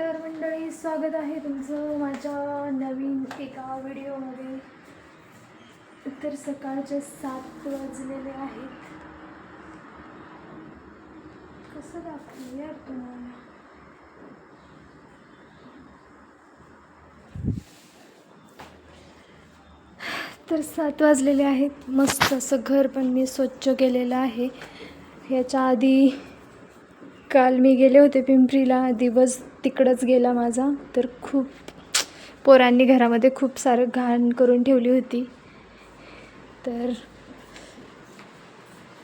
तर मंडळी, स्वागत आहे तुमचं माझ्या नवीन एका व्हिडिओमध्ये. तर सकाळचे 7 वाजलेले आहेत. कसं दाखवू यार तुम्हाला. तर 7 वाजलेले आहेत. मस्त असं घर पण मी स्वच्छ केलेलं आहे. याच्या आधी काल मी गेले होते पिंपरीला, दिवस तिकडंच गेला माझा. तर खूप पोरांनी घरामध्ये खूप सारं घाण करून ठेवली होती. तर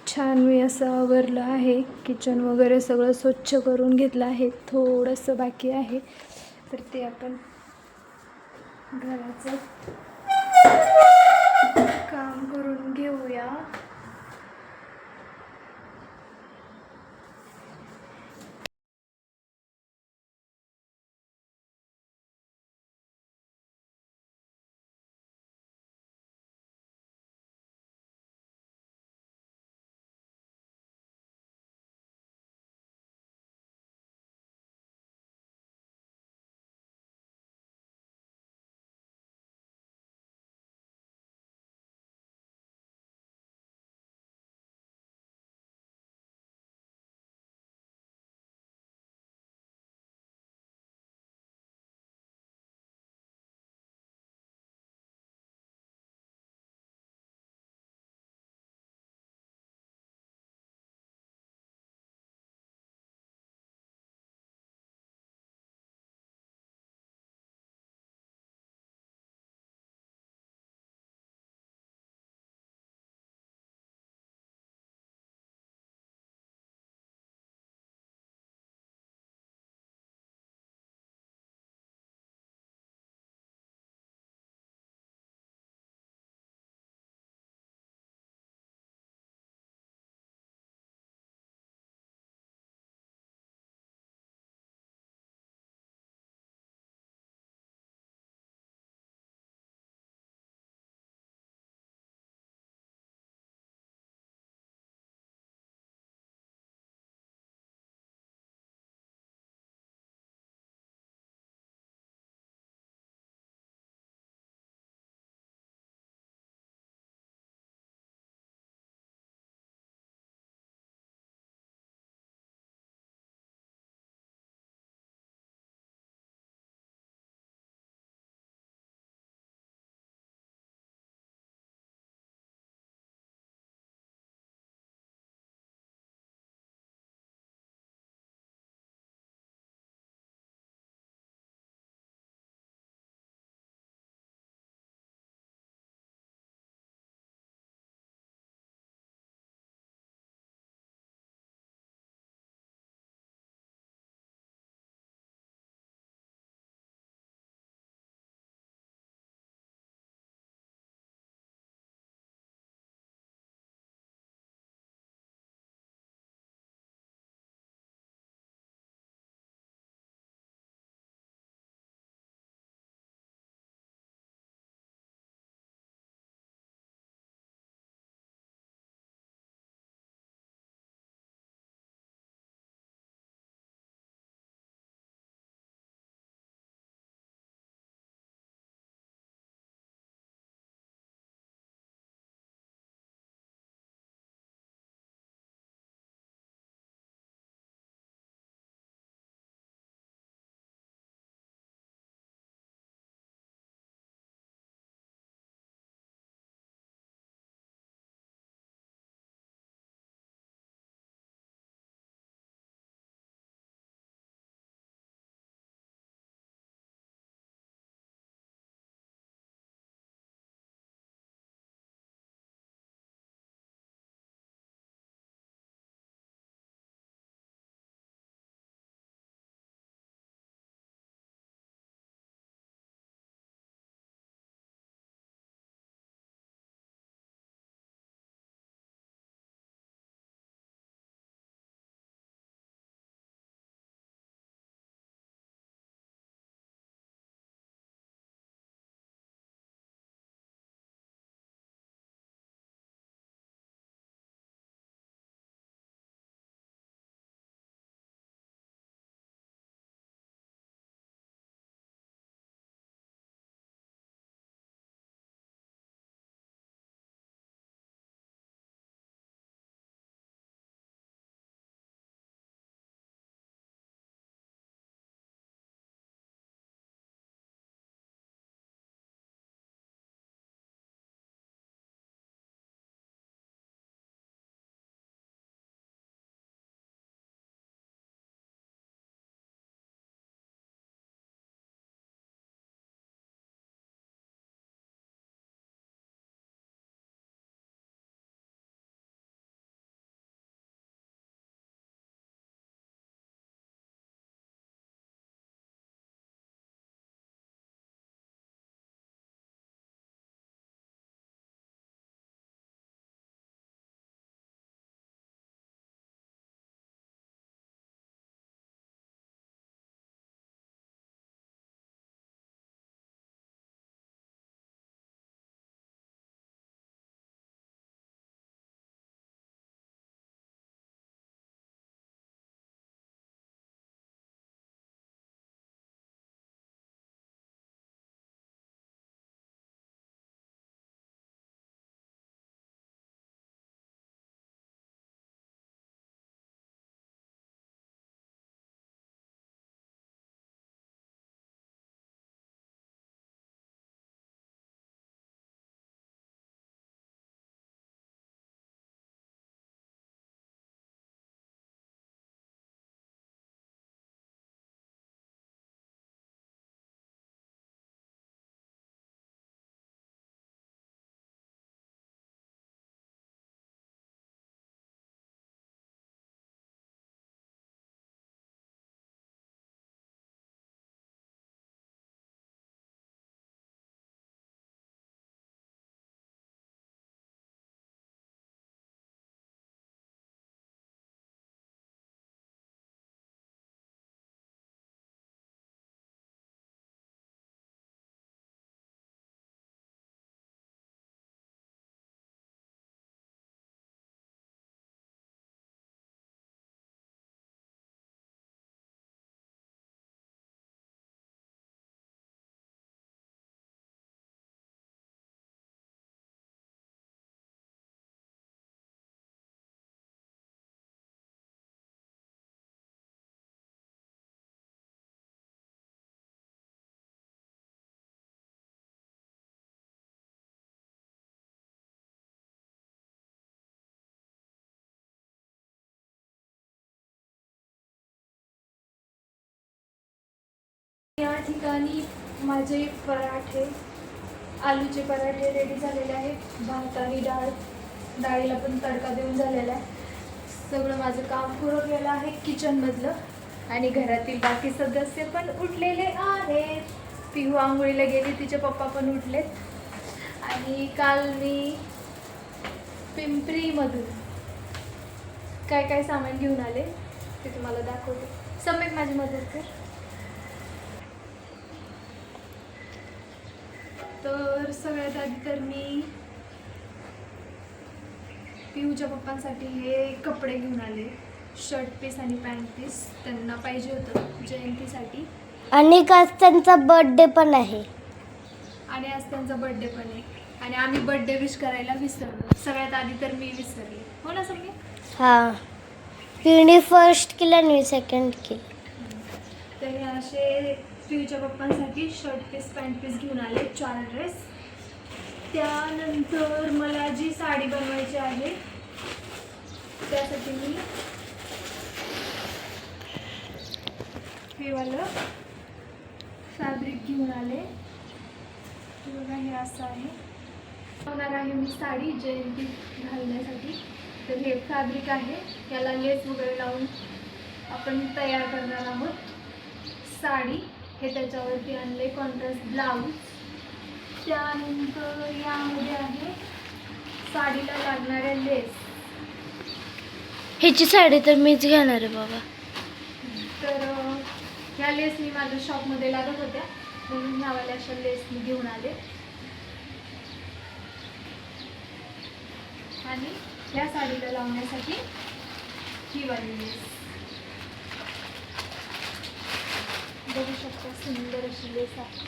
छान मी असं आवरलं आहे. किचन वगैरे सगळं स्वच्छ करून घेतलं आहे. थोडंसं बाकी आहे, तर ते आपण घराचं काम करून घेऊया. या ठिकाणी माझे पराठे, आलूचे पराठे रेडी झालेले आहेत. भात आणि डाळीला पण तडका देऊन झालेला आहे. सगळं माझं काम पुरवलेलं आहे किचनमधलं. आणि घरातील बाकी सदस्य पण उठलेले आहेत. पिहू आंघोळीला गेली, तिचे पप्पा पण उठलेत. आणि काल मी पिंपरीमधून काय काय सामान घेऊन आले ते तुम्हाला दाखवते. सम्यक माझी मदत कर. तर सगळ्यात आधी तर मी पिहूच्या पप्पांसाठी हे कपडे घेऊन आले. शर्ट पीस आणि पॅन्ट पीस त्यांना पाहिजे होतं जयंतीसाठी. आणि आज त्यांचा बर्थडे पण आहे. आणि आज त्यांचा बर्थडे पण आहे. आणि आम्ही बर्थडे विश करायला विसरलो. सगळ्यात आधी तर मी विसरले, हो ना सगळे. हां, पिढी फर्स्ट केलं आणि मी सेकंड केलं. तर हे असे पिहूच्या पप्पांसाठी शर्ट पीस पॅन्ट पीस घेऊन आले, 4 ड्रेस. त्यानंतर मला जी साडी बनवायची आहे त्यासाठी मी हे वालं फॅब्रिक घेऊन आले. बघा, हे असं आहे. बनवणार आहे मी साडी जयंती घालण्यासाठी. तर हे फॅब्रिक आहे, याला लेस वगैरे लावून आपण तयार करणार आहोत साडी. हे त्याच्यावरती आणले कॉन्ट्रास्ट ब्लाऊज. त्यानंतर यामध्ये आहे साडीला लागणारे लेस. ह्याची साडी तर मीच घेणार आहे बाबा. तर ह्या लेस मी माझ्या शॉपमध्ये लागत होत्या, म्हणून ह्यावाल्या अशा लेस मी घेऊन आले. आणि ह्या साडीला लावण्यासाठी ही वाली लेस बघू शकता, सुंदर अशी लेस आहे.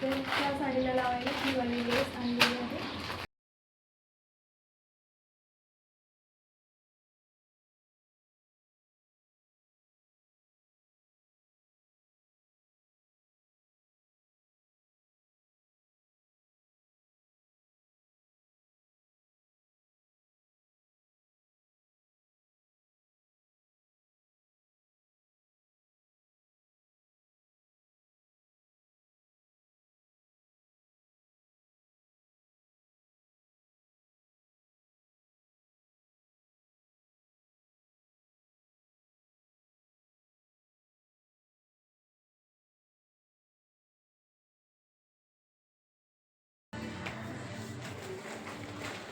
तर त्या साडीला लावायला ही वाली लेस आणलेली आहे.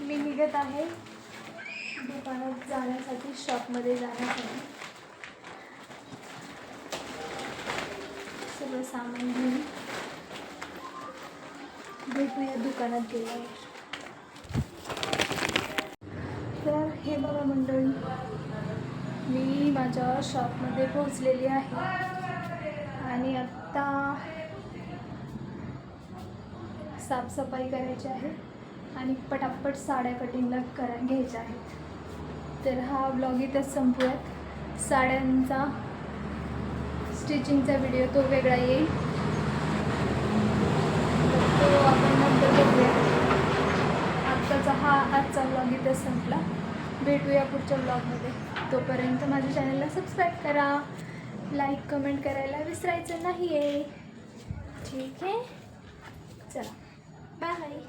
मी निघत आहे दुकानात जाण्यासाठी, शॉपमध्ये जाण्यासाठी. सगळं सामान घेऊन भेटूया दुकानात गेल्यावर. तर हे बघा मंडळी, मी माझ्या शॉपमध्ये पोहोचलेली आहे. आणि आत्ता साफसफाई करायची आहे आणि पटापट साड्या कटिंगला घ्यायच्या आहेत. तर हा ब्लॉग इथंच संपूयात. साड्यांचा स्टिचिंगचा व्हिडिओ तो वेगळा येईल, तो आपण नंतर बघूया. आजचा ब्लॉग इथंच संपला. भेटूया पुढच्या ब्लॉगमध्ये. तोपर्यंत माझ्या चॅनलला सबस्क्राईब करा, लाईक कमेंट करायला विसरायचं नाही आहे. ठीक आहे, चला बाय.